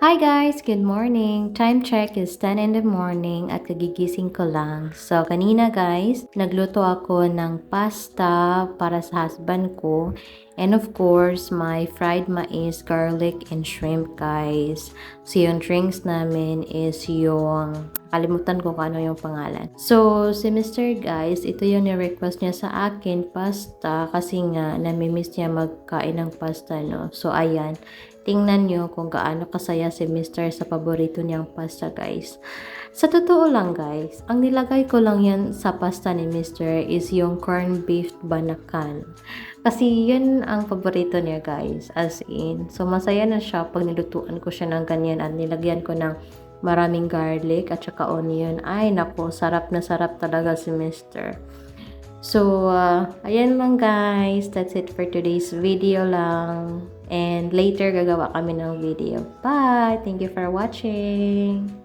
Hi guys! Good morning! Time check is 10 in the morning at kagigising ko lang. So, kanina guys, nagluto ako ng pasta para sa husband ko. And of course, my fried mais, garlic, and shrimp guys. So, yung drinks namin is yung... Kalimutan ko kung ano yung pangalan. So, si Mr. guys, ito yung ni-request niya sa akin, pasta. Kasi nga, namimiss niya magkain ng pasta, no? So, ayan. Tingnan nyo kung gaano kasaya si Mr. sa paborito niyang pasta guys. Sa totoo lang guys, ang nilagay ko lang yan sa pasta ni Mr. is yung corned beef banakan. Kasi yun ang paborito niya guys, as in. So masaya na siya pag nilutuan ko siya ng ganyan at nilagyan ko ng maraming garlic at saka onion. Ay nako, sarap na sarap talaga si Mr. So, ayan lang guys. That's it for today's video lang. And later, gagawa kami ng video. Bye! Thank you for watching!